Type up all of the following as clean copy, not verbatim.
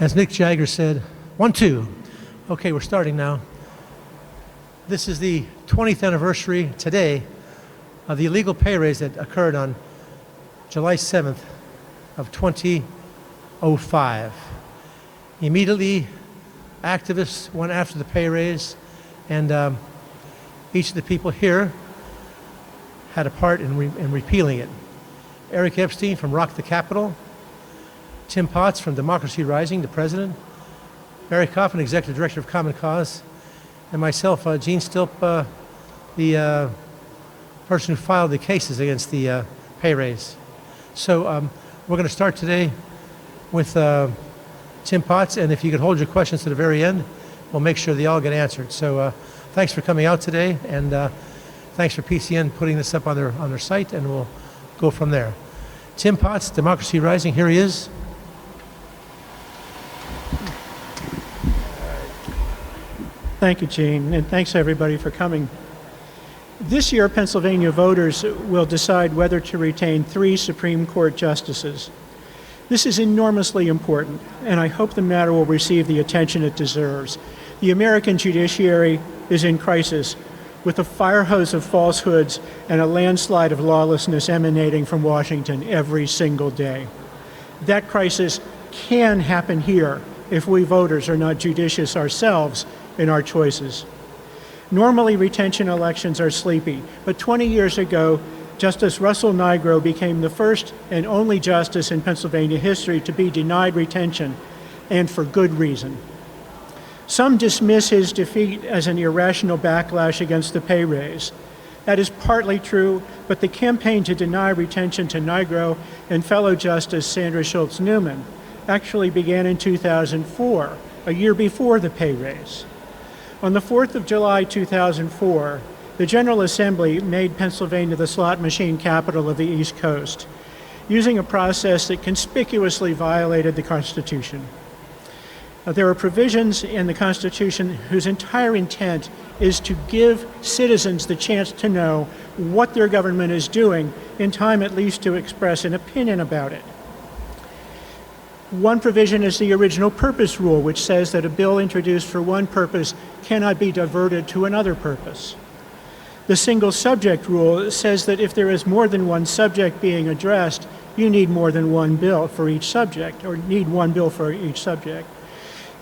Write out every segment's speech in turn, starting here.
As Mick Jagger said, 1, 2. Okay, we're starting now. This is the 20th anniversary today of the illegal pay raise that occurred on July 7th of 2005. Immediately, activists went after the pay raise, and each of the people here had a part in repealing it. Eric Epstein from Rock the Capitol, Tim Potts from Democracy Rising, the president, Barry Coffin, executive director of Common Cause, and myself, Gene Stilp, the person who filed the cases against the pay raise. So we're going to start today with Tim Potts, and if you could hold your questions to the very end, we'll make sure they all get answered. So thanks for coming out today, and thanks for PCN putting this up on their site, and we'll go from there. Tim Potts, Democracy Rising, here he is. Thank you, Gene, and thanks everybody for coming. This year, Pennsylvania voters will decide whether to retain 3 Supreme Court justices. This is enormously important, and I hope the matter will receive the attention it deserves. The American judiciary is in crisis, with a fire hose of falsehoods and a landslide of lawlessness emanating from Washington every single day. That crisis can happen here if we voters are not judicious ourselves in our choices. Normally, retention elections are sleepy, but 20 years ago, Justice Russell Nigro became the first and only justice in Pennsylvania history to be denied retention, and for good reason. Some dismiss his defeat as an irrational backlash against the pay raise. That is partly true, but the campaign to deny retention to Nigro and fellow Justice Sandra Schultz Newman actually began in 2004, a year before the pay raise. On the 4th of July 2004, the General Assembly made Pennsylvania the slot machine capital of the East Coast, using a process that conspicuously violated the Constitution. There are provisions in the Constitution whose entire intent is to give citizens the chance to know what their government is doing in time at least to express an opinion about it. One provision is the original purpose rule, which says that a bill introduced for one purpose cannot be diverted to another purpose. The single subject rule says that if there is more than one subject being addressed, you need more than one bill for each subject, or need one bill for each subject.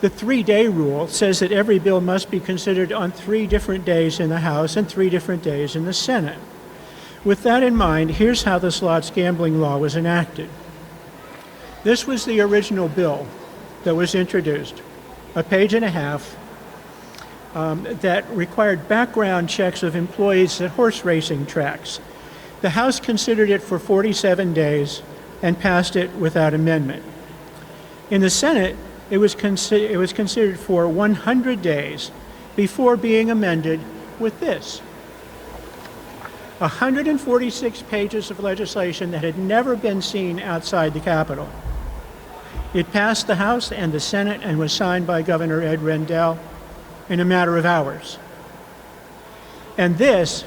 The 3-day rule says that every bill must be considered on 3 different days in the House and 3 different days in the Senate. With that in mind, here's how the slots gambling law was enacted. This was the original bill that was introduced, a page and a half, that required background checks of employees at horse racing tracks. The House considered it for 47 days and passed it without amendment. In the Senate, it was considered for 100 days before being amended with this. 146 pages of legislation that had never been seen outside the Capitol. It passed the House and the Senate and was signed by Governor Ed Rendell in a matter of hours. And this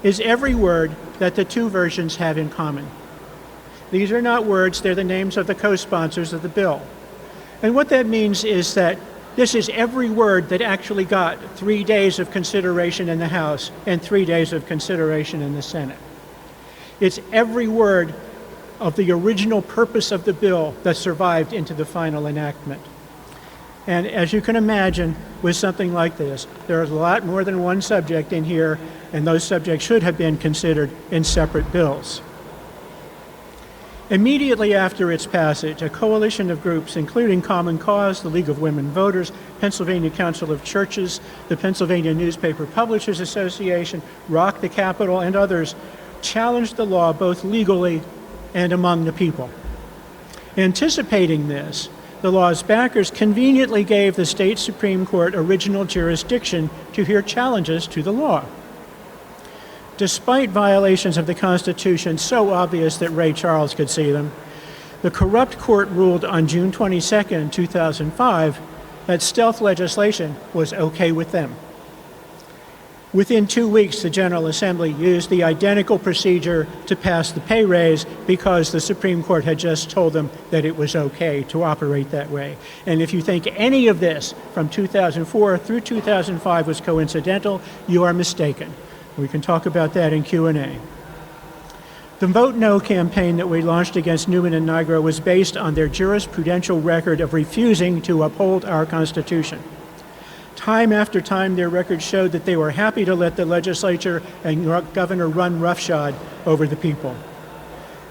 is every word that the 2 versions have in common. These are not words, they're the names of the co-sponsors of the bill. And what that means is that this is every word that actually got 3 days of consideration in the House and 3 days of consideration in the Senate. It's every word of the original purpose of the bill that survived into the final enactment. And as you can imagine, with something like this, there's a lot more than one subject in here, and those subjects should have been considered in separate bills. Immediately after its passage, a coalition of groups, including Common Cause, the League of Women Voters, Pennsylvania Council of Churches, the Pennsylvania Newspaper Publishers Association, Rock the Capitol, and others, challenged the law both legally and among the people. Anticipating this, the law's backers conveniently gave the state Supreme Court original jurisdiction to hear challenges to the law. Despite violations of the Constitution so obvious that Ray Charles could see them, the corrupt court ruled on June 22, 2005, that stealth legislation was okay with them. Within 2 weeks, the General Assembly used the identical procedure to pass the pay raise because the Supreme Court had just told them that it was okay to operate that way. And if you think any of this from 2004 through 2005 was coincidental, you are mistaken. We can talk about that in Q&A. The Vote No campaign that we launched against Newman and Nigro was based on their jurisprudential record of refusing to uphold our Constitution. Time after time, their record showed that they were happy to let the legislature and governor run roughshod over the people.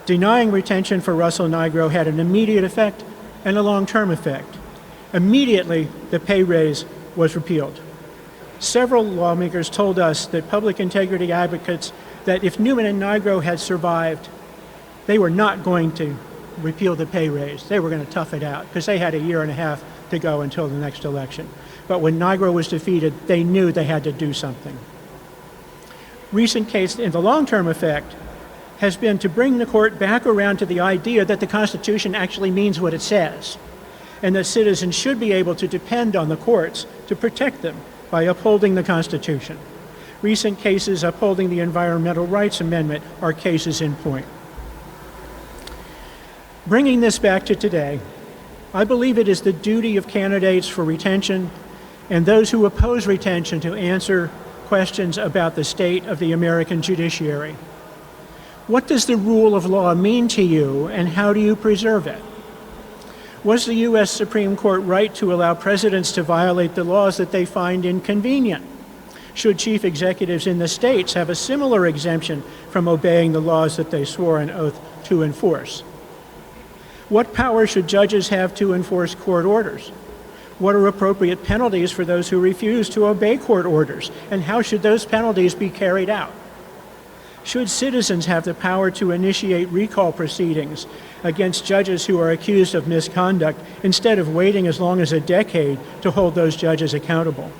Denying retention for Russell Nigro had an immediate effect and a long-term effect. Immediately, the pay raise was repealed. Several lawmakers told us that public integrity advocates that if Newman and Nigro had survived, they were not going to repeal the pay raise. They were going to tough it out because they had a year and a half to go until the next election. But when Nigro was defeated, they knew they had to do something. Recent case in the long-term effect has been to bring the court back around to the idea that the Constitution actually means what it says, and that citizens should be able to depend on the courts to protect them by upholding the Constitution. Recent cases upholding the Environmental Rights Amendment are cases in point. Bringing this back to today, I believe it is the duty of candidates for retention and those who oppose retention to answer questions about the state of the American judiciary. What does the rule of law mean to you, and how do you preserve it? Was the U.S. Supreme Court right to allow presidents to violate the laws that they find inconvenient? Should chief executives in the states have a similar exemption from obeying the laws that they swore an oath to enforce? What power should judges have to enforce court orders? What are appropriate penalties for those who refuse to obey court orders, and how should those penalties be carried out? Should citizens have the power to initiate recall proceedings against judges who are accused of misconduct instead of waiting as long as a decade to hold those judges accountable?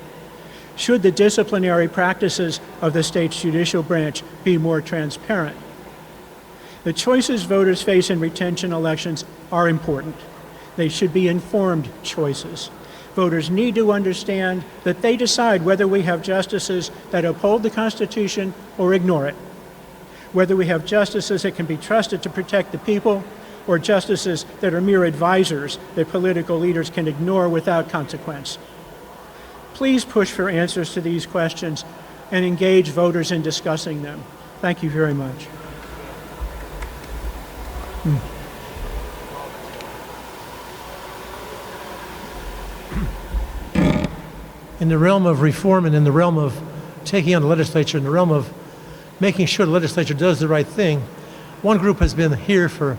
Should the disciplinary practices of the state's judicial branch be more transparent? The choices voters face in retention elections are important. They should be informed choices. Voters need to understand that they decide whether we have justices that uphold the Constitution or ignore it, whether we have justices that can be trusted to protect the people, or justices that are mere advisors that political leaders can ignore without consequence. Please push for answers to these questions and engage voters in discussing them. Thank you very much. In the realm of reform and in the realm of taking on the legislature, in the realm of making sure the legislature does the right thing, one group has been here for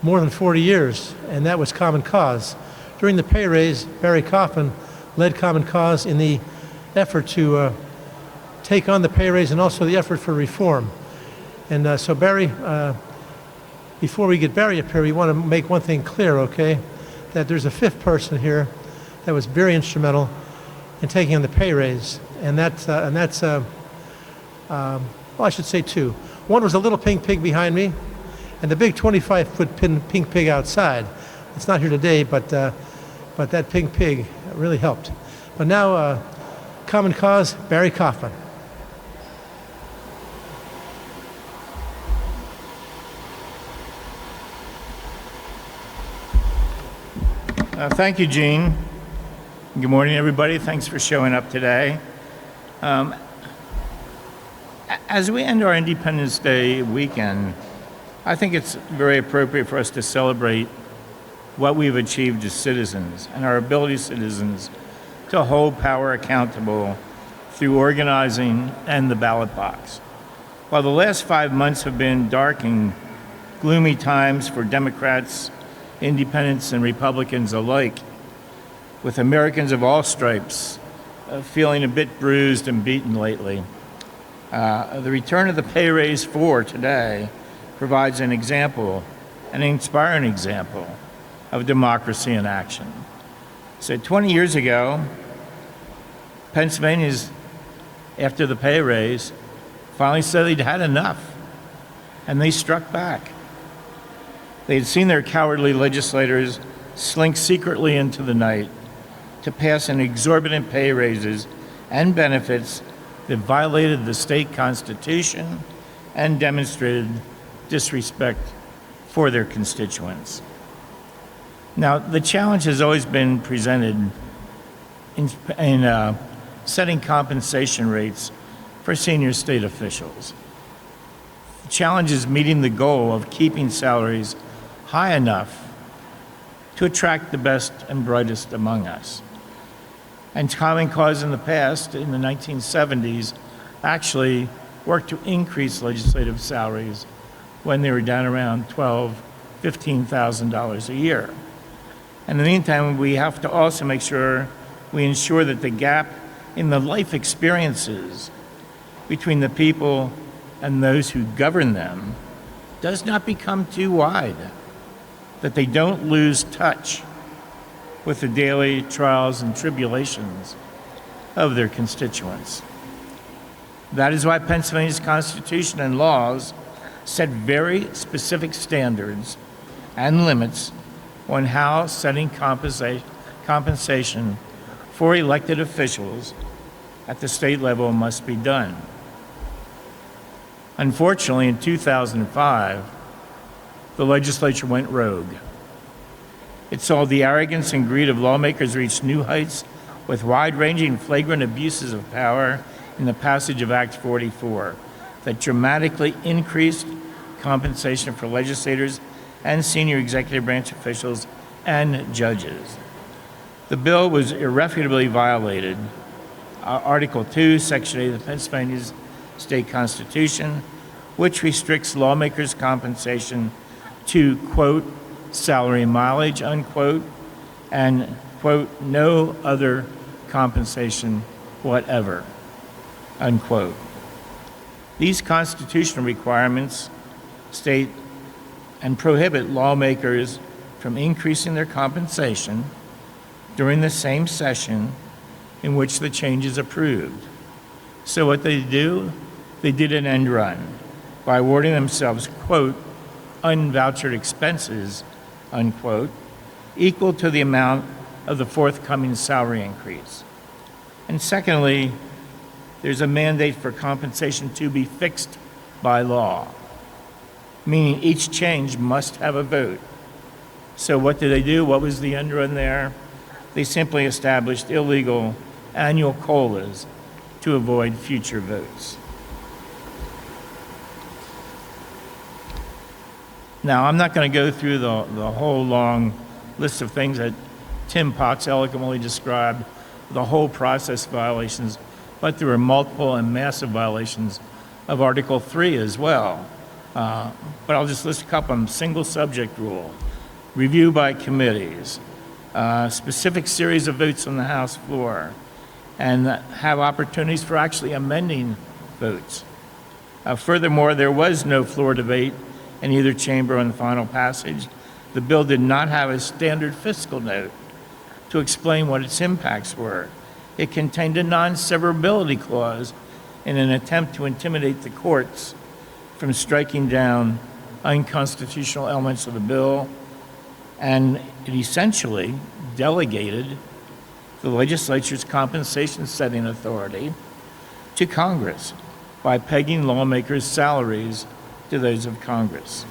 more than 40 years, and that was Common Cause. During the pay raise, Barry Kaufman led Common Cause in the effort to take on the pay raise and also the effort for reform. And so Barry, before we get Barry up here, we want to make one thing clear, okay? That there's a fifth person here that was very instrumental in taking on the pay raise, and that's well, I should say two. One was a little pink pig behind me, and the big 25-foot pink pig outside. It's not here today, but that pink pig really helped. But now, Common Cause, Barry Kaufman. Thank you, Gene. Good morning, everybody. Thanks for showing up today. As we end our Independence Day weekend, I think it's very appropriate for us to celebrate what we've achieved as citizens and our ability as citizens to hold power accountable through organizing and the ballot box. While the last 5 months have been dark and gloomy times for Democrats, independents, and Republicans alike, with Americans of all stripes feeling a bit bruised and beaten lately, the return of the pay raise for today provides an example, an inspiring example of democracy in action. So 20 years ago, Pennsylvania's, after the pay raise, finally said they'd had enough, and they struck back. They had seen their cowardly legislators slink secretly into the night to pass an exorbitant pay raises and benefits that violated the state constitution and demonstrated disrespect for their constituents. Now, the challenge has always been presented in setting compensation rates for senior state officials. The challenge is meeting the goal of keeping salaries high enough to attract the best and brightest among us. And Common Cause in the past, in the 1970s, actually worked to increase legislative salaries when they were down around $12,000, $15,000 a year. And in the meantime, we have to also make sure we ensure that the gap in the life experiences between the people and those who govern them does not become too wide, that they don't lose touch with the daily trials and tribulations of their constituents. That is why Pennsylvania's Constitution and laws set very specific standards and limits on how setting compensation for elected officials at the state level must be done. Unfortunately, in 2005, the legislature went rogue. It saw the arrogance and greed of lawmakers reach new heights with wide-ranging flagrant abuses of power in the passage of Act 44 that dramatically increased compensation for legislators and senior executive branch officials and judges. The bill was irrefutably violated. Article 2, Section 8 of Pennsylvania's state constitution, which restricts lawmakers' compensation to, quote, salary mileage, unquote, and, quote, no other compensation whatever, unquote. These constitutional requirements state and prohibit lawmakers from increasing their compensation during the same session in which the change is approved. So what they do, they did an end run by awarding themselves, quote, unvouchered expenses, unquote, equal to the amount of the forthcoming salary increase. And secondly, there's a mandate for compensation to be fixed by law, meaning each change must have a vote. So what did they do? What was the end run there? They simply established illegal annual COLAs to avoid future votes. Now, I'm not going to go through the whole long list of things that Tim Potts eloquently described, the whole process violations, but there were multiple and massive violations of Article 3 as well. But I'll just list a couple of them. Single subject rule, review by committees, specific series of votes on the House floor, and have opportunities for actually amending votes. Furthermore, there was no floor debate in either chamber on the final passage. The bill did not have a standard fiscal note to explain what its impacts were. It contained a non-severability clause in an attempt to intimidate the courts from striking down unconstitutional elements of the bill, and it essentially delegated the legislature's compensation setting authority to Congress by pegging lawmakers' salaries to those of Congress.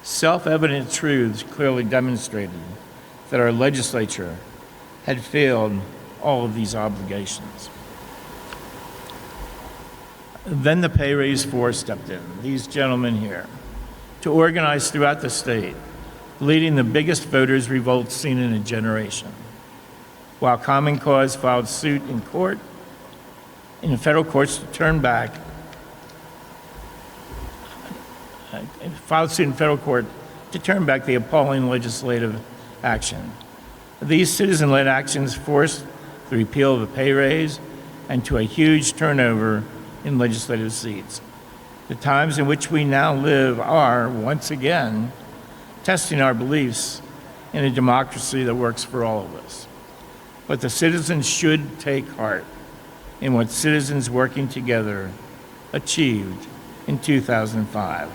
Self-evident truths clearly demonstrated that our legislature had failed all of these obligations. Then the pay raise force stepped in, these gentlemen here, to organize throughout the state, leading the biggest voters' revolt seen in a generation. While Common Cause filed suit in court, in the federal courts to turn back, the appalling legislative action. These citizen-led actions forced the repeal of the pay raise and to a huge turnover in legislative seats. The times in which we now live are, once again, testing our beliefs in a democracy that works for all of us. But the citizens should take heart in what citizens working together achieved in 2005.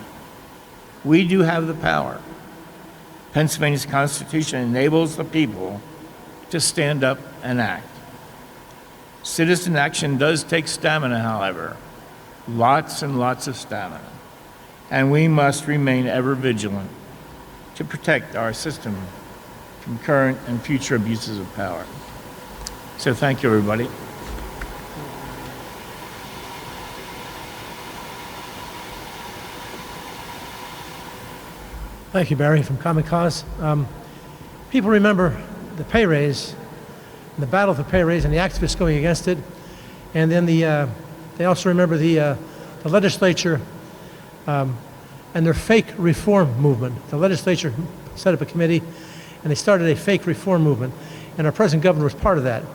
We do have the power. Pennsylvania's Constitution enables the people to stand up and act. Citizen action does take stamina, however, lots and lots of stamina. And we must remain ever vigilant to protect our system from current and future abuses of power. So thank you, everybody. Thank you, Barry, from Common Cause. People remember the pay raise, the battle for pay raise, and the activists going against it, and then they also remember the legislature and their fake reform movement. The legislature set up a committee, and they started a fake reform movement, and our present governor was part of that.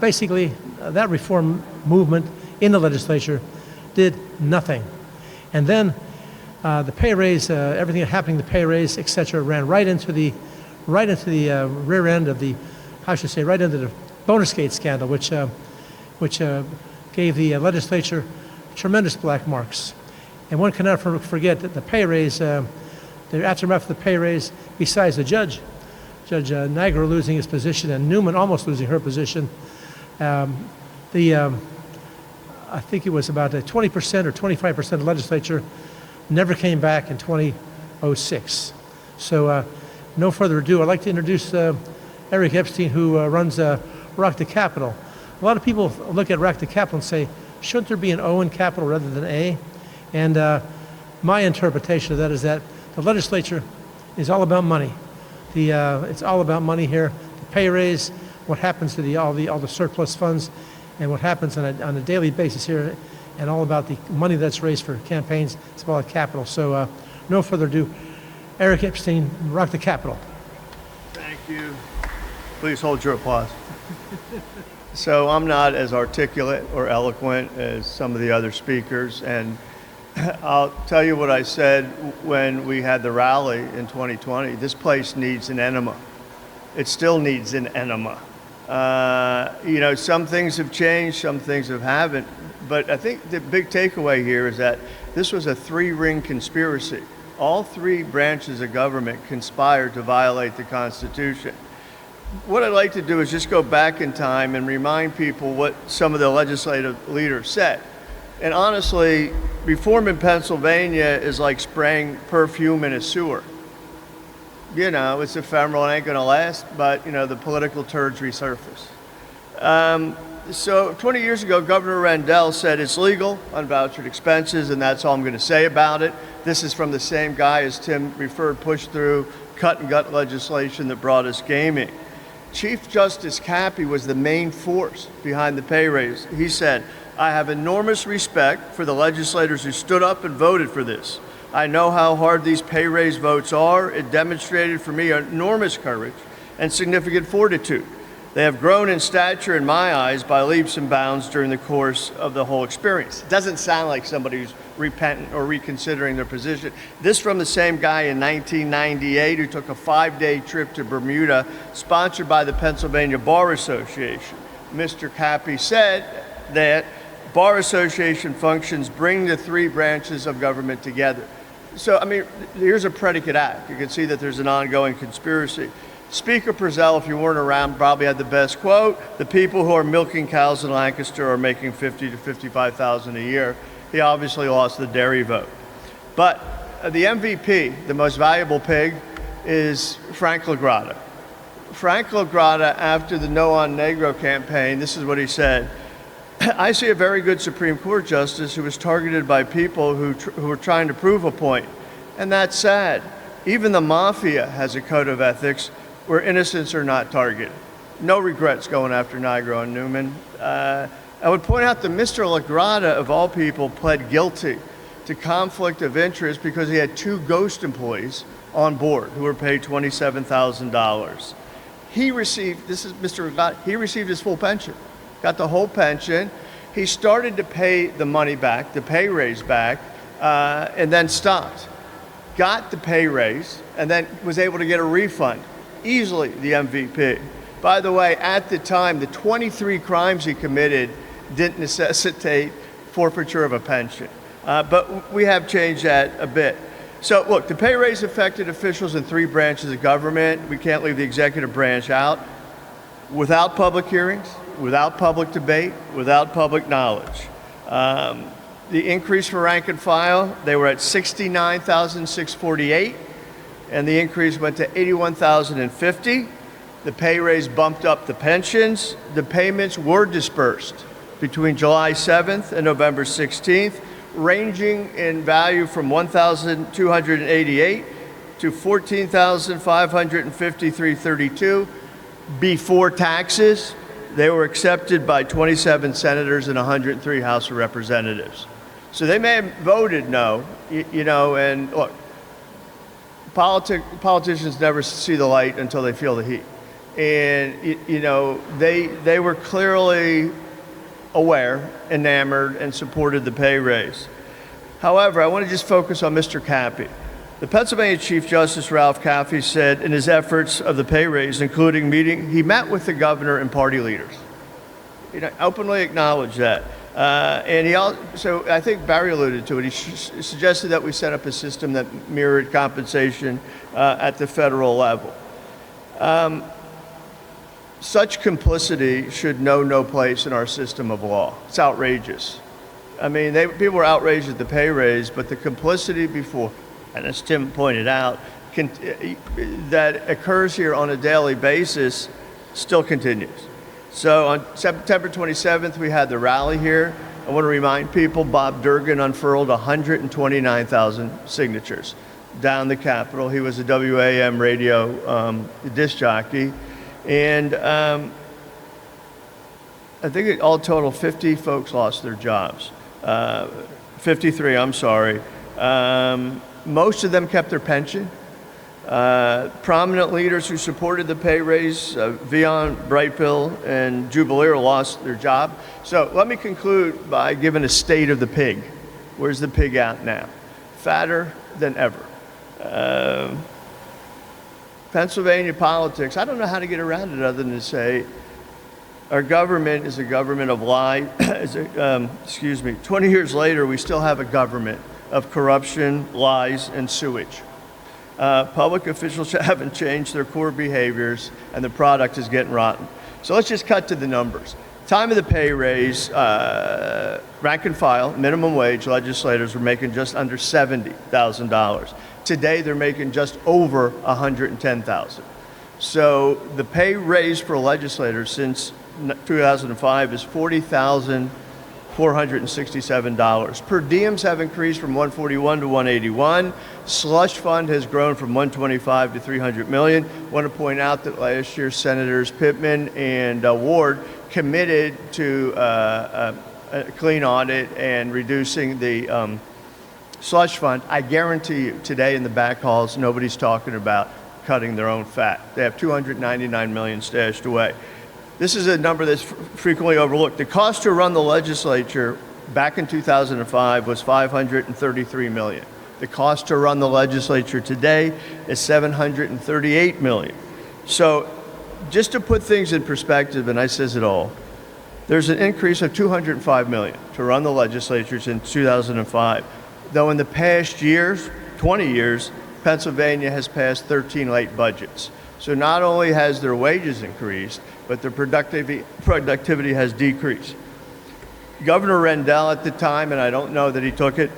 Basically, that reform movement in the legislature did nothing, and then the pay raise, everything happening, the pay raise, et cetera, ran right into the rear end of the, right into the Bonerskate scandal, which gave the legislature tremendous black marks. And one cannot forget that the pay raise, the aftermath of the pay raise, besides the Judge Niagara losing his position and Newman almost losing her position, I think it was about 20% or 25% of the legislature never came back in 2006. So no further ado, I'd like to introduce Eric Epstein, who runs Rock the Capitol. A lot of people look at Rock the Capitol and say, shouldn't there be an O in Capitol rather than A? And my interpretation of that is that the legislature is all about money. It's all about money here. The pay raise, what happens to all the surplus funds, and what happens on a daily basis here, and all about the money that's raised for campaigns. It's all at Capitol. So no further ado, Eric Epstein, Rock the Capitol. Thank you. Please hold your applause. So I'm not as articulate or eloquent as some of the other speakers, and I'll tell you what I said when we had the rally in 2020. This place needs an enema. It still needs an enema. Some things have changed, some things haven't, but I think the big takeaway here is that this was a three-ring conspiracy. All three branches of government conspired to violate the Constitution. What I'd like to do is just go back in time and remind people what some of the legislative leaders said. And honestly, reform in Pennsylvania is like spraying perfume in a sewer. It's ephemeral and ain't gonna last, but the political turds resurface. So 20 years ago, Governor Rendell said it's legal, unvouchered expenses, and that's all I'm gonna say about it. This is from the same guy as Tim referred, pushed through cut and gut legislation that brought us gaming. Chief Justice Cappy was the main force behind the pay raise. He said, I have enormous respect for the legislators who stood up and voted for this. I know how hard these pay raise votes are. It demonstrated for me enormous courage and significant fortitude. They have grown in stature in my eyes by leaps and bounds during the course of the whole experience. It doesn't sound like somebody who's repentant or reconsidering their position. This from the same guy in 1998 who took a 5-day trip to Bermuda, sponsored by the Pennsylvania Bar Association. Mr. Cappy said that Bar Association functions bring the three branches of government together. So, here's a predicate act. You can see that there's an ongoing conspiracy. Speaker Purcell, if you weren't around, probably had the best quote. The people who are milking cows in Lancaster are making $50,000 to $55,000 a year. He obviously lost the dairy vote. But the MVP, the most valuable pig, is Frank LaGrotta. Frank LaGrotta, after the No on Negro campaign, this is what he said. I see a very good Supreme Court justice who was targeted by people who are trying to prove a point. And that's sad. Even the mafia has a code of ethics where innocents are not targeted. No regrets going after Nigro and Newman. I would point out that Mr. LaGrotta, of all people, pled guilty to conflict of interest because he had two ghost employees on board who were paid $27,000. He received, this is Mr. LaGrotta, he received his full pension, got the whole pension. He started to pay the money back, the pay raise back, and then stopped. Got the pay raise, and then was able to get a refund. Easily the MVP. By the way, at the time, the 23 crimes he committed didn't necessitate forfeiture of a pension. But we have changed that a bit. So look, the pay raise affected officials in three branches of government. We can't leave the executive branch out. Without public hearings, without public debate, without public knowledge. The increase for rank and file, they were at 69,648, and the increase went to 81,050. The pay raise bumped up the pensions. The payments were dispersed between July 7th and November 16th, ranging in value from 1,288 to 14,553.32 before taxes. They were accepted by 27 senators and 103 House of Representatives. So they may have voted no, and look, politicians never see the light until they feel the heat. And, they were clearly aware, enamored, and supported the pay raise. However, I want to just focus on Mr. Cappy. The Pennsylvania Chief Justice Ralph Caffey said in his efforts of the pay raise, including he met with the governor and party leaders. Openly acknowledged that. And he also, I think Barry alluded to it, he suggested that we set up a system that mirrored compensation at the federal level. Such complicity should know no place in our system of law. It's outrageous. I mean, people were outraged at the pay raise, but the complicity before, and as Tim pointed out, that occurs here on a daily basis still continues. So on September 27th, we had the rally here. I want to remind people, Bob Durgan unfurled 129,000 signatures down the Capitol. He was a WAM radio disc jockey. And I think all total 50 folks lost their jobs. 53, I'm sorry. Most of them kept their pension. Prominent leaders who supported the pay raise, Vion, Brightbill, and Jubileer lost their job. So let me conclude by giving a state of the pig. Where's the pig at now? Fatter than ever. Pennsylvania politics, I don't know how to get around it other than to say our government is a government of lie. 20 years later, we still have a government of corruption, lies, and sewage. Public officials haven't changed their core behaviors, and the product is getting rotten. So let's just cut to the numbers. Time of the pay raise, rank and file, minimum wage legislators were making just under $70,000. Today, they're making just over $110,000. So the pay raise for legislators since 2005 is $40,467. Per diems have increased from 141 to 181. Slush fund has grown from 125 to 300 million. I want to point out that last year Senators Pittman and Ward committed to a clean audit and reducing the slush fund. I guarantee you today in the back halls, nobody's talking about cutting their own fat. They have 299 million stashed away. This is a number that's frequently overlooked. The cost to run the legislature back in 2005 was $533 million. The cost to run the legislature today is $738 million. So just to put things in perspective, and I says it all, there's an increase of $205 million to run the legislature since 2005. Though in the past years, 20 years, Pennsylvania has passed 13 late budgets. So not only has their wages increased, but their productivity has decreased. Governor Rendell at the time, and I don't know that he took it,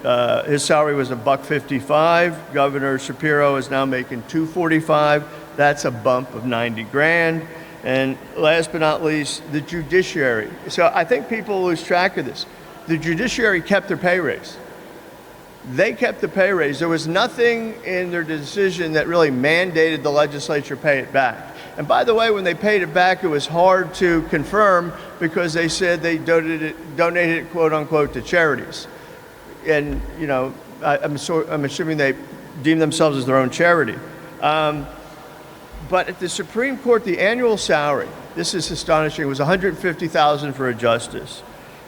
his salary was $155. Governor Shapiro is now making $245. That's a bump of 90 grand. And last but not least, the judiciary. So I think people lose track of this. The judiciary kept their pay raise. They kept the pay raise. There was nothing in their decision that really mandated the legislature pay it back. And by the way, when they paid it back, it was hard to confirm because they said they donated it, quote unquote, to charities. And, I'm assuming they deem themselves as their own charity. But at the Supreme Court, the annual salary, this is astonishing, was $150,000 for a justice.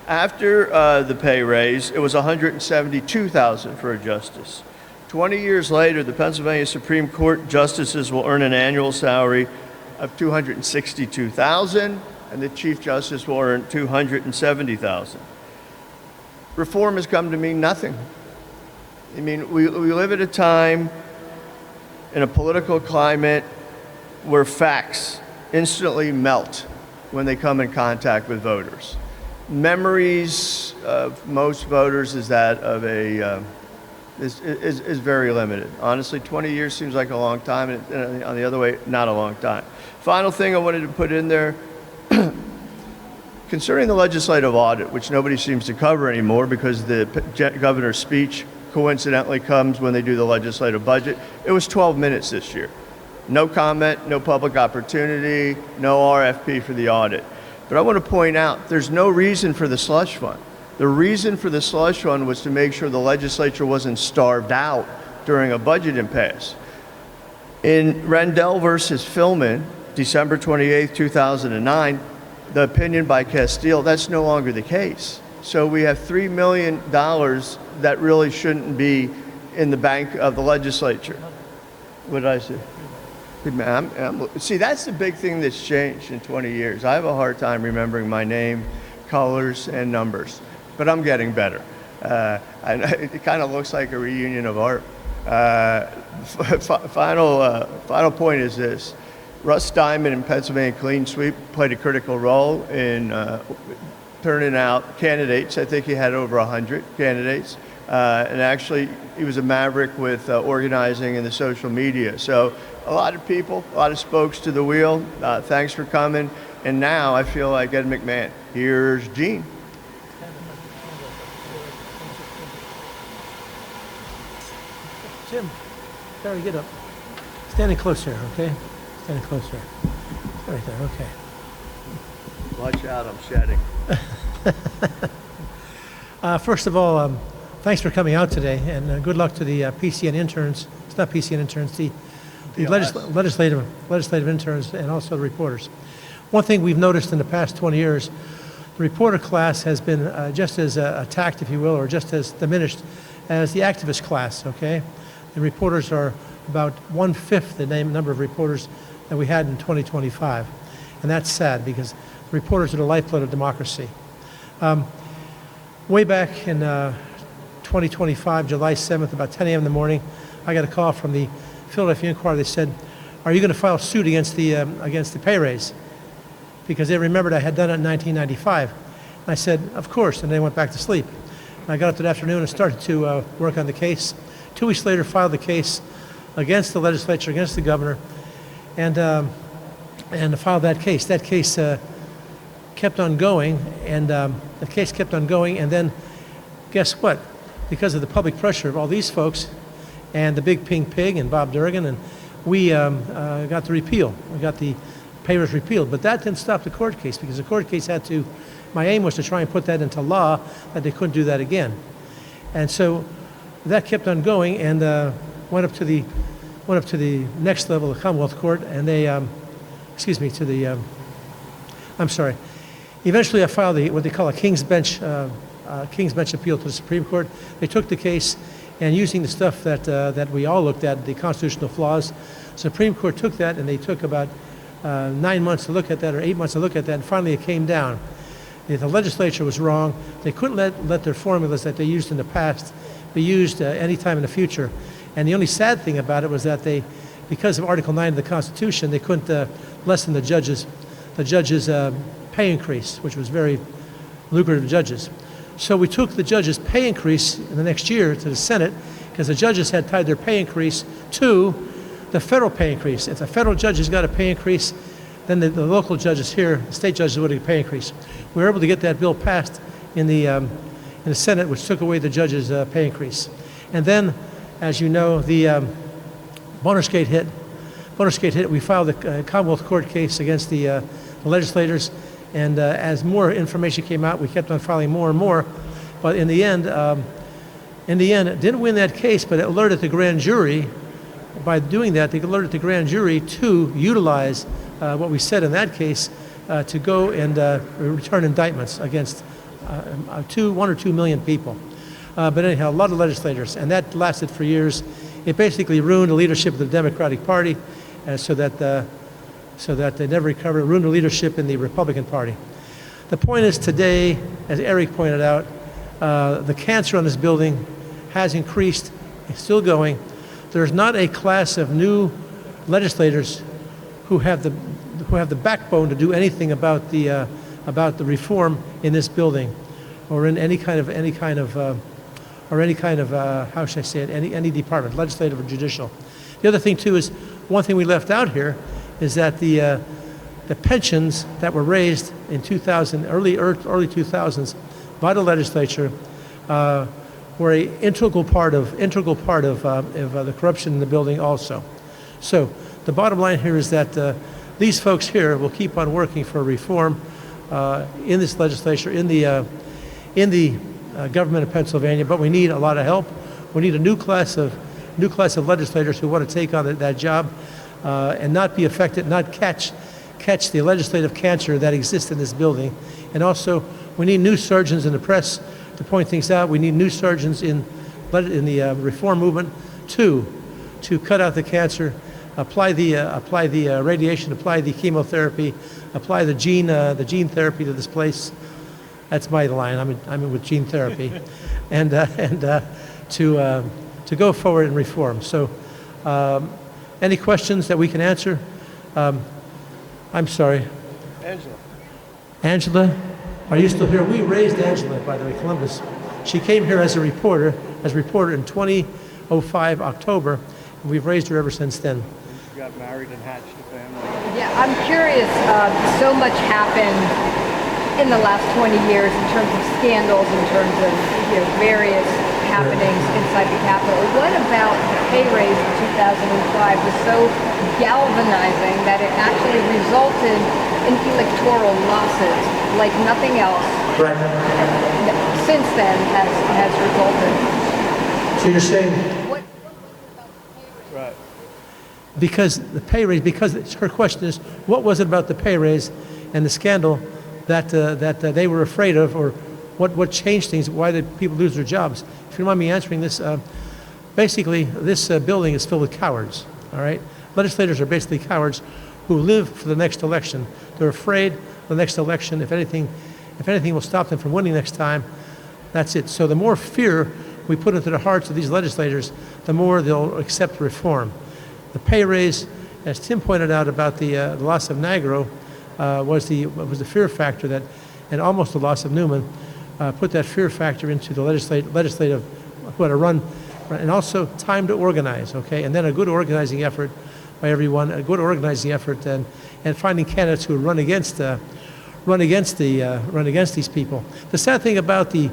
After the pay raise, it was $172,000 for a justice. 20 years later, the Pennsylvania Supreme Court justices will earn an annual salary of $262,000, and the Chief Justice will earn $270,000. Reform has come to mean nothing. I mean, we live at a time in a political climate where facts instantly melt when they come in contact with voters. Memories of most voters is that of is very limited. Honestly, 20 years seems like a long time, and on the other way, not a long time. Final thing I wanted to put in there, concerning the legislative audit, which nobody seems to cover anymore because the governor's speech coincidentally comes when they do the legislative budget, it was 12 minutes this year. No comment, no public opportunity, no RFP for the audit. But I want to point out, there's no reason for the slush fund. The reason for the slush fund was to make sure the legislature wasn't starved out during a budget impasse. In Rendell versus Philman, December 28, 2009, the opinion by Castile, that's no longer the case. So we have $3 million that really shouldn't be in the bank of the legislature. What did I say? See, that's the big thing that's changed in 20 years. I have a hard time remembering my name, colors, and numbers, but I'm getting better. It kind of looks like a reunion of art. Final point is this. Russ Diamond in Pennsylvania Clean Sweep played a critical role in turning out candidates. I think he had over 100 candidates. And actually, he was a maverick with organizing in the social media. So a lot of people, a lot of spokes to the wheel. Thanks for coming. And now I feel like Ed McMahon. Here's Gene. Jim, Barry, get up. Standing close here, okay? Standing close here. Right there, okay. Watch out, I'm shedding. First of all, thanks for coming out today, and good luck to the PCN interns. It's not PCN interns, the legislative interns, and also the reporters. One thing we've noticed in the past 20 years, the reporter class has been just as attacked, if you will, or just as diminished as the activist class, okay? The reporters are about 1/5 the number of reporters that we had in 2025. And that's sad because reporters are the lifeblood of democracy. Way back in 2025, July 7th, about 10 a.m. in the morning, I got a call from the Philadelphia Inquirer. They said, "Are you going to file suit against the pay raise?" Because they remembered I had done it in 1995. And I said, "Of course," and they went back to sleep. And I got up that afternoon and started to work on the case. 2 weeks later, filed the case against the legislature, against the governor, and filed that case. That case kept on going, and the case kept on going, and then guess what? Because of the public pressure of all these folks and the big pink pig and Bob Durgan, and we got the repeal. We got the pay raise repealed, but that didn't stop the court case because the court case had to, my aim was to try and put that into law, that they couldn't do that again. And so that kept on going and went up to the next level, the Commonwealth Court, and they, Eventually I filed what they call a King's Bench appeal to the Supreme Court. They took the case, and using the stuff that we all looked at, the constitutional flaws, Supreme Court took that, and they took about 9 months to look at that, or 8 months to look at that, and finally it came down. The legislature was wrong. They couldn't let their formulas that they used in the past be used any time in the future. And the only sad thing about it was that they, because of Article 9 of the Constitution, they couldn't lessen the judges' pay increase, which was very lucrative to judges. So we took the judges' pay increase in the next year to the Senate, because the judges had tied their pay increase to the federal pay increase. If the federal judges got a pay increase, then the local judges here, the state judges, would get a pay increase. We were able to get that bill passed in the Senate, which took away the judges' pay increase. And then, as you know, the Boner's-Gate hit. Boner's-Gate hit. We filed a Commonwealth Court case against the legislators, and as more information came out, we kept on filing more and more. But in the end, it didn't win that case, but it alerted the grand jury. By doing that, they alerted the grand jury to utilize what we said in that case to go and return indictments against 1 or 2 million people. But anyhow, a lot of legislators, and that lasted for years. It basically ruined the leadership of the Democratic Party, so that they never recovered. It ruined the leadership in the Republican Party. The point is today, as Eric pointed out, the cancer on this building has increased. It's still going. There's not a class of new legislators who have who have the backbone to do anything about the reform in this building, or in any kind of how should I say it, any department, legislative or judicial. The other thing too is, one thing we left out here is that the pensions that were raised in 2000, early 2000s by the legislature were an integral part of the corruption in the building also. So the bottom line here is that these folks here will keep on working for reform in this legislature, in the government of Pennsylvania, but we need a lot of help. We need a new class of legislators who want to take on that job and not be affected, not catch the legislative cancer that exists in this building. And also, we need new surgeons in the press to point things out. We need new surgeons in the reform movement to cut out the cancer, apply the radiation, apply the chemotherapy, apply the gene therapy to this place. That's my line. I'm in with gene therapy, and to go forward and reform. So, any questions that we can answer? I'm sorry. Angela, are you still here? We raised Angela, by the way, Columbus. She came here as a reporter in 2005 October, and we've raised her ever since then. She got married and hatched a family. Yeah, I'm curious. So much happened in the last 20 years in terms of scandals, in terms of various happenings inside the Capitol. What about the pay raise in 2005 was so galvanizing that it actually resulted in electoral losses like nothing else since then has resulted? So you're saying What Right. because the pay raise, because her question is, what was it about the pay raise and the scandal that they were afraid of, or what changed things? Why did people lose their jobs? If you don't mind me answering this, basically this building is filled with cowards. All right, legislators are basically cowards who live for the next election. They're afraid the next election, if anything will stop them from winning next time, that's it. So the more fear we put into the hearts of these legislators, the more they'll accept reform. The pay raise, as Tim pointed out about the loss of Nagro, was the fear factor that, and almost the loss of Newman, put that fear factor into the legislative who had to run, and also time to organize, okay, and then a good organizing effort by everyone, a good organizing effort, and finding candidates who would run against these people. The sad thing about the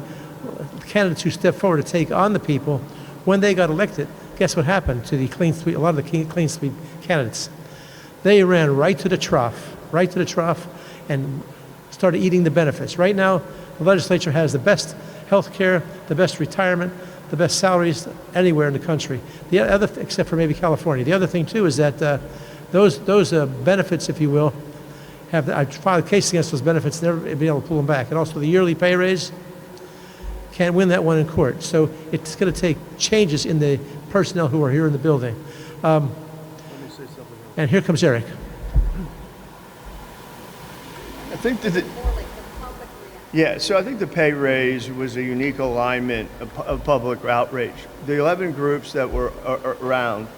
candidates who stepped forward to take on the people, when they got elected, guess what happened to the clean sweep? A lot of the clean sweep candidates, they ran right to the trough, and started eating the benefits. Right now, the legislature has the best health care, the best retirement, the best salaries anywhere in the country. The other, except for maybe California. The other thing too is that those benefits, if you will, I filed a case against those benefits, never been able to pull them back. And also the yearly pay raise, can't win that one in court. So it's going to take changes in the personnel who are here in the building. Let me say something else. And here comes Eric. I think that so I think the pay raise was a unique alignment of public outrage. The 11 groups that were around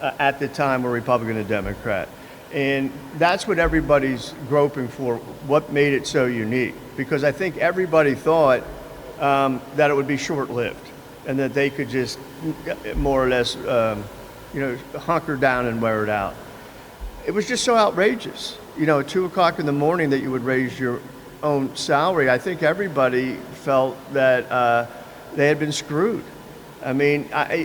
at the time were Republican and Democrat. And that's what everybody's groping for, what made it so unique. Because I think everybody thought that it would be short-lived and that they could just more or less, hunker down and wear it out. It was just so outrageous. At 2 o'clock in the morning that you would raise your own salary. I think everybody felt that they had been screwed. I mean, I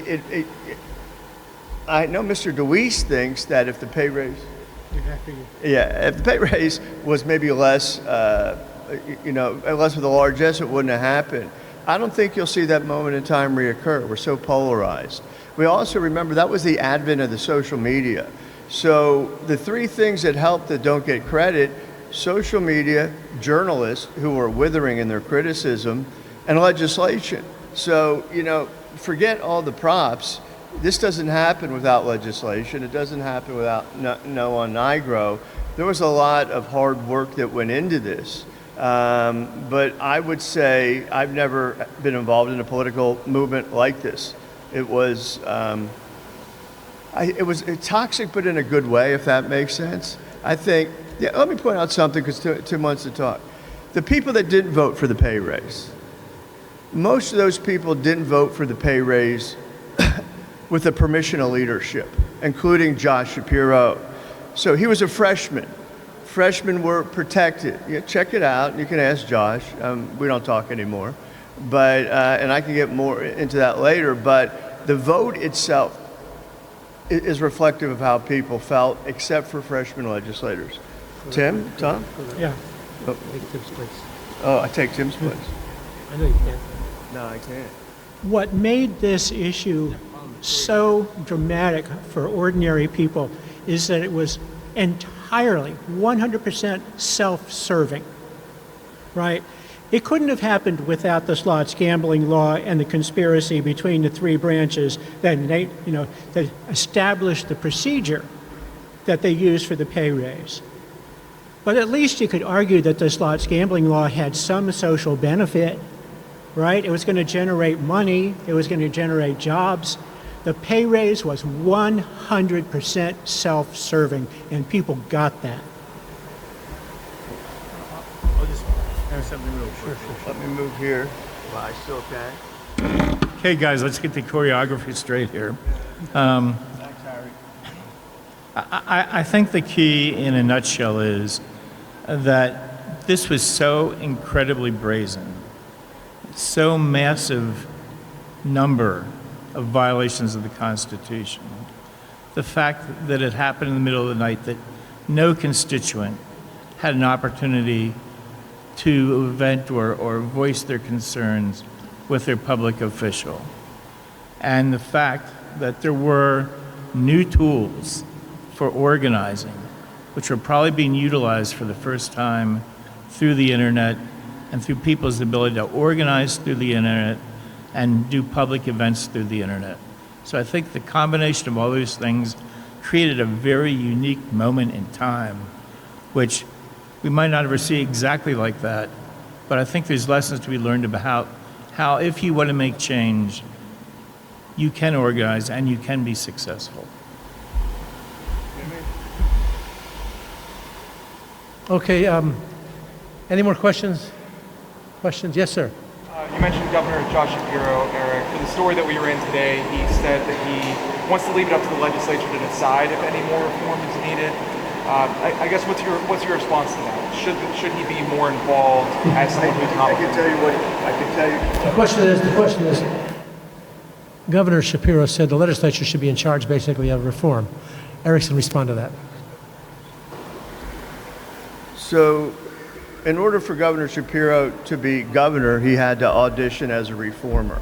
know Mr. DeWeese thinks that if the pay raise, if the pay raise was maybe less, unless with a large S, it wouldn't have happened. I don't think you'll see that moment in time reoccur. We're so polarized. We also remember that was the advent of the social media. So the three things that help that don't get credit: social media, journalists who are withering in their criticism, and legislation. So, forget all the props. This doesn't happen without legislation. It doesn't happen without no on NIGRO. There was a lot of hard work that went into this. But I would say I've never been involved in a political movement like this. It was toxic, but in a good way, if that makes sense. I think Yeah, let me point out something because Tim wants to talk. The people that didn't vote for the pay raise, most of those people didn't vote for the pay raise with the permission of leadership, including Josh Shapiro. So he was a freshman. Freshmen were protected. Yeah, check it out. You can ask Josh. We don't talk anymore. But, and I can get more into that later, but the vote itself is reflective of how people felt, except for freshman legislators. Tim? Tom? Yeah. Take Tim's place. Oh, I take Tim's place. I know you can't. No, I can't. What made this issue so dramatic for ordinary people is that it was entirely 100% self-serving, right? It couldn't have happened without the slots gambling law and the conspiracy between the three branches that established the procedure that they used for the pay raise. But at least you could argue that the slots gambling law had some social benefit, right? It was going to generate money. It was going to generate jobs. The pay raise was 100% self-serving, and people got that. I'll just add something real quick. Let me move here. Well, I still can. Okay, guys, let's get the choreography straight here. I think the key in a nutshell is that this was so incredibly brazen, so massive number of violations of the Constitution. The fact that it happened in the middle of the night, that no constituent had an opportunity to vent or voice their concerns with their public official. And the fact that there were new tools for organizing, which are probably being utilized for the first time through the internet and through people's ability to organize through the internet and do public events through the internet. So I think the combination of all those things created a very unique moment in time, which we might not ever see exactly like that, but I think there's lessons to be learned about how if you want to make change, you can organize and you can be successful. Okay, any more questions? Questions? Yes, sir. You mentioned Governor Josh Shapiro, Eric. For the story that we ran today, he said that he wants to leave it up to the legislature to decide if any more reform is needed. I guess what's your response to that? Should he be more involved as someone who's not? I can tell you what I can tell you. The question is, Governor Shapiro said the legislature should be in charge basically of reform. Erickson, respond to that. So, in order for Governor Shapiro to be governor, he had to audition as a reformer.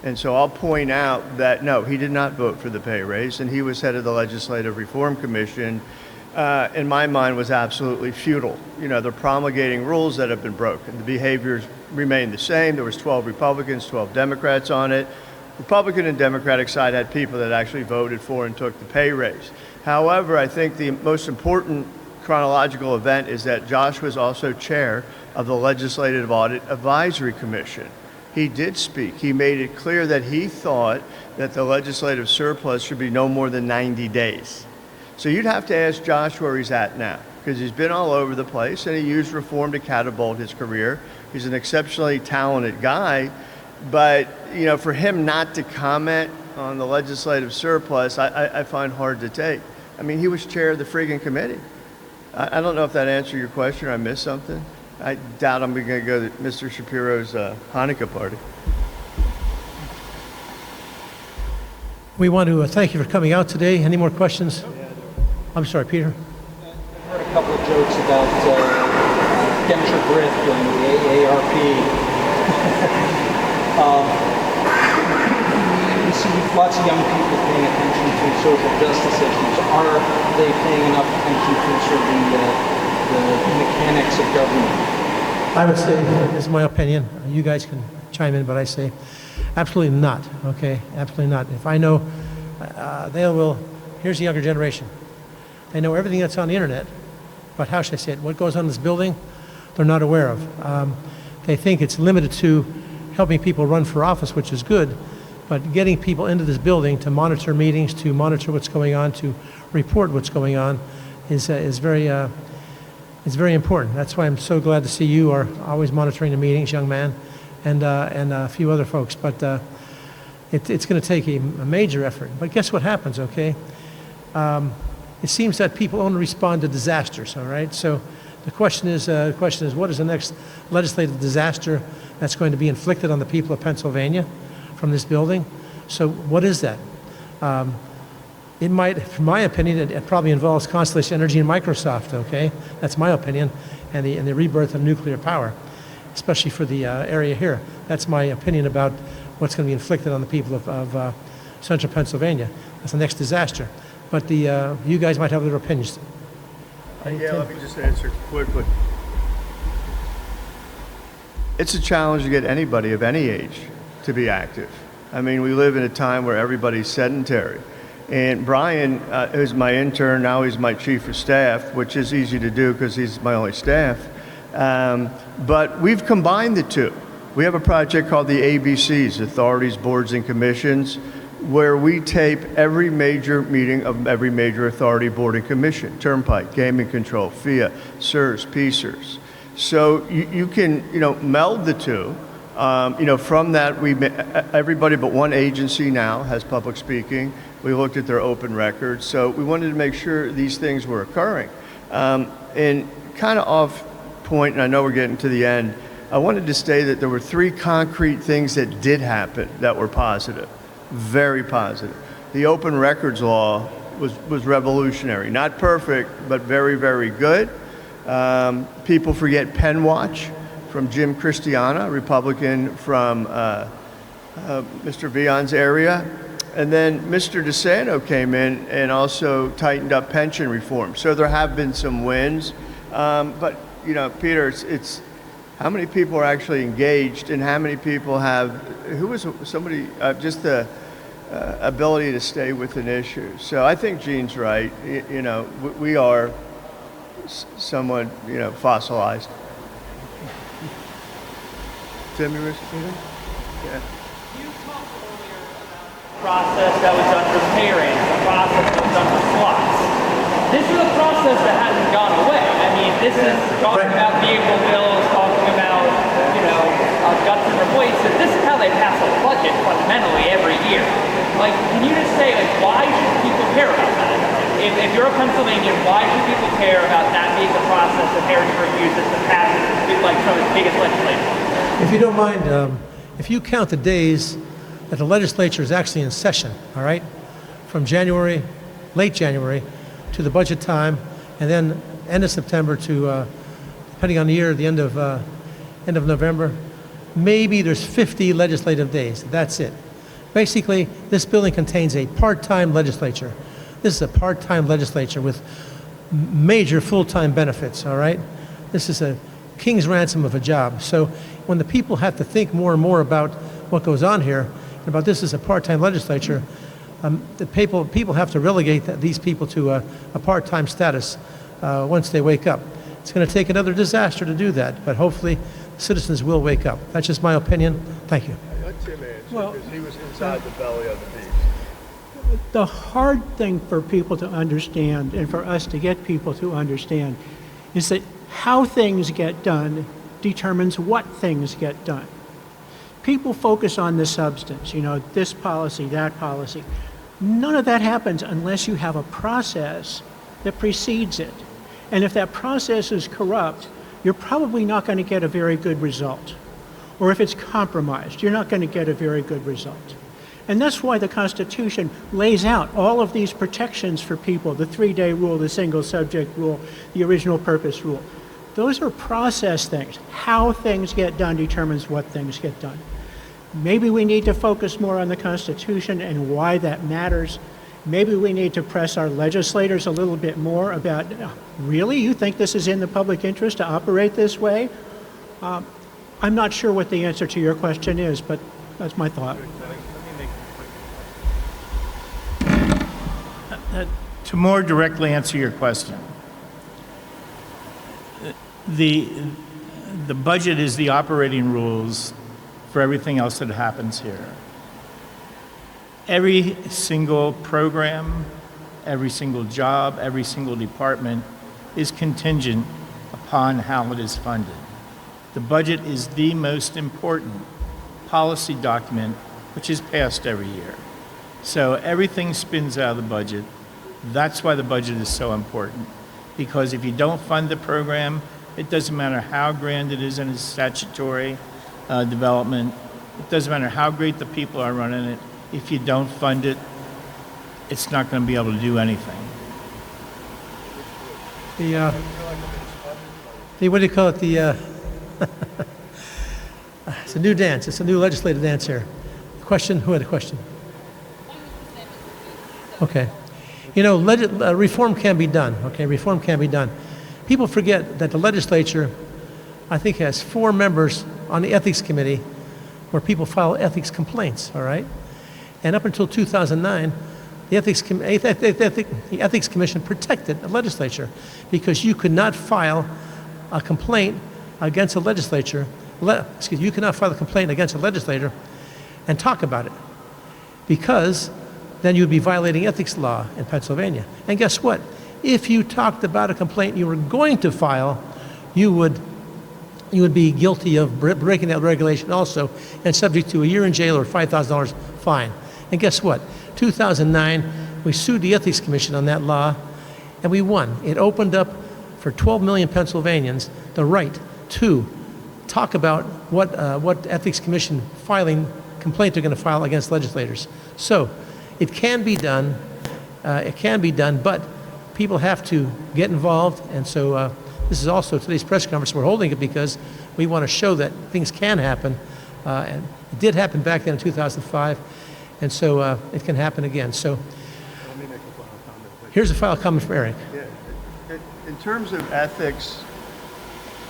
And so I'll point out that, no, he did not vote for the pay raise, and he was head of the Legislative Reform Commission. In my mind, was absolutely futile. You know, they're promulgating rules that have been broken. The behaviors remain the same. There was 12 Republicans, 12 Democrats on it. Republican and Democratic side had people that actually voted for and took the pay raise. However, I think the most important chronological event is that Josh was also chair of the Legislative Audit Advisory Commission. He did speak. He made it clear that he thought that the legislative surplus should be no more than 90 days. So you'd have to ask Josh where he's at now, because he's been all over the place and he used reform to catapult his career. He's an exceptionally talented guy, but you know, for him not to comment on the legislative surplus, I find hard to take. I mean, he was chair of the friggin' committee. I don't know if that answered your question or I missed something. I doubt I'm going to go to Mr. Shapiro's Hanukkah party. We want to thank you for coming out today. Any more questions? I'm sorry, Peter. I've heard a couple of jokes about denture grift and the AARP. You see lots of young people paying attention to social justice issues. Are they paying enough attention to sort of the mechanics of government? I would say, this is my opinion, you guys can chime in, but I say absolutely not, okay? Absolutely not. If I know, here's the younger generation. They know everything that's on the internet, but how should I say it? What goes on in this building, they're not aware of. They think it's limited to helping people run for office, which is good, but getting people into this building to monitor meetings, to monitor what's going on, to report what's going on is very It's very important. That's why I'm so glad to see you are always monitoring the meetings, young man, and a few other folks. But it's going to take a major effort. But guess what happens, okay? It seems that people only respond to disasters, all right? So the question is, what is the next legislative disaster that's going to be inflicted on the people of Pennsylvania from this building? So what is that? It might, from my opinion, it probably involves Constellation Energy and Microsoft, okay? That's my opinion, and the rebirth of nuclear power, especially for the area here. That's my opinion about what's going to be inflicted on the people of central Pennsylvania. That's the next disaster. But you guys might have other opinions. Yeah, let me just answer quickly. It's a challenge to get anybody of any age to be active. I mean, we live in a time where everybody's sedentary. And Brian is my intern, now he's my chief of staff, which is easy to do because he's my only staff. But we've combined the two. We have a project called the ABCs, Authorities, Boards, and Commissions, where we tape every major meeting of every major authority, board, and commission, Turnpike, Gaming Control, FIA, CSRS, PCERS. So you can, meld the two. From that, everybody but one agency now has public speaking. We looked at their open records. So we wanted to make sure these things were occurring. And kind of off point, and I know we're getting to the end, I wanted to say that there were 3 concrete things that did happen that were positive, very positive. The open records law was revolutionary. Not perfect, but very, very good. People forget Penn Watch from Jim Christiana, Republican from Mr. Vion's area. And then Mr. DeSanto came in and also tightened up pension reform. So there have been some wins. But, Peter, it's how many people are actually engaged and how many people have, who was somebody, just the ability to stay with an issue. So I think Gene's right. We are somewhat, fossilized. Tim, you wish to say that? Yeah. You talked earlier about the process that was done for pay range, the process that was done for slots. This is a process that hasn't gone away. I mean, this is talking about vehicle bills, talking about, guts and replacements. This is how they pass a budget fundamentally every year. Like, can you just say, why should people care about that? If you're a Pennsylvanian, why should people care about that being the process that Harrisburg uses to pass, some of its biggest legislation? If you don't mind, if you count the days that the legislature is actually in session, all right, from January, late January, to the budget time, and then end of September to, depending on the year, the end of November, maybe there's 50 legislative days. That's it. Basically, this building contains a part-time legislature. This is a part-time legislature with major full-time benefits, all right? This is a king's ransom of a job. So when the people have to think more and more about what goes on here, about this as a part-time legislature, the people have to relegate these people to a part-time status once they wake up. It's going to take another disaster to do that, but hopefully citizens will wake up. That's just my opinion. Thank you. Let Tim answer, because he was inside the belly of the beast. The hard thing for people to understand, and for us to get people to understand, is that how things get done determines what things get done. People focus on the substance, this policy, that policy. None of that happens unless you have a process that precedes it. And if that process is corrupt, you're probably not going to get a very good result. Or if it's compromised, you're not going to get a very good result. And that's why the Constitution lays out all of these protections for people, the 3-day rule, the single subject rule, the original purpose rule. Those are process things. How things get done determines what things get done. Maybe we need to focus more on the Constitution and why that matters. Maybe we need to press our legislators a little bit more about, really, you think this is in the public interest to operate this way? I'm not sure what the answer to your question is, but that's my thought. To more directly answer your question, the budget is the operating rules for everything else that happens here. Every single program, every single job, every single department is contingent upon how it is funded. The budget is the most important policy document which is passed every year. So everything spins out of the budget. That's why the budget is so important. Because if you don't fund the program, it doesn't matter how grand it is in its statutory development. It doesn't matter how great the people are running it. If you don't fund it, it's not going to be able to do anything. What do you call it? It's a new dance. It's a new legislative dance here. Question? Who had a question? Okay. You know, reform can be done. Okay, reform can be done. People forget that the legislature, I think, has 4 members on the ethics committee where people file ethics complaints, all right? And up until 2009, the Ethics Commission protected the legislature because you could not file a complaint against a legislature, you could not file a complaint against a legislator and talk about it because then you would be violating ethics law in Pennsylvania. And guess what? If you talked about a complaint you were going to file, you would be guilty of breaking that regulation also and subject to a year in jail or $5,000 fine. And guess what? 2009, we sued the Ethics Commission on that law, and we won. It opened up for 12 million Pennsylvanians the right to talk about what Ethics Commission complaint they're going to file against legislators. So it can be done. But people have to get involved, and so this is also today's press conference. We're holding it because we want to show that things can happen, and it did happen back then in 2005, and so it can happen again. So Let me make a final comment, please. here's a final comment from Eric. Yeah. In terms of ethics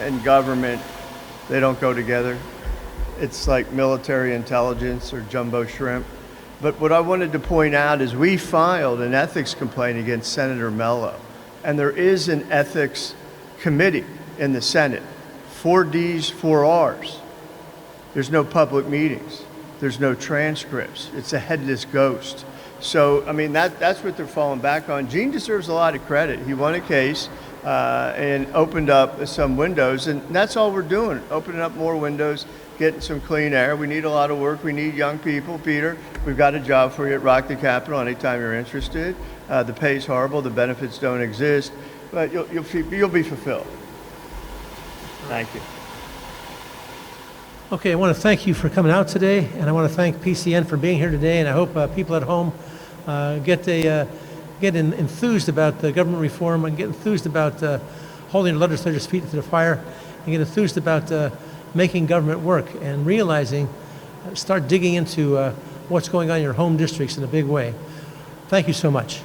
and government, they don't go together. It's like military intelligence or jumbo shrimp. But what I wanted to point out is we filed an ethics complaint against Senator Mello, and there is an ethics committee in the Senate, 4 Ds, 4 Rs. There's no public meetings. There's no transcripts. It's a headless ghost. So, I mean, that's what they're falling back on. Gene deserves a lot of credit. He won a case and opened up some windows, and that's all we're doing, opening up more windows, getting some clean air. We need a lot of work. We need young people. Peter, we've got a job for you at Rock the Capitol anytime you're interested. The pay's horrible. The benefits don't exist, but you'll be fulfilled. Thank you. Okay, I want to thank you for coming out today, and I want to thank PCN for being here today, and I hope people at home get enthused about the government reform and get enthused about holding the legislators' feet to the fire and get enthused about making government work and realizing, start digging into what's going on in your home districts in a big way. Thank you so much.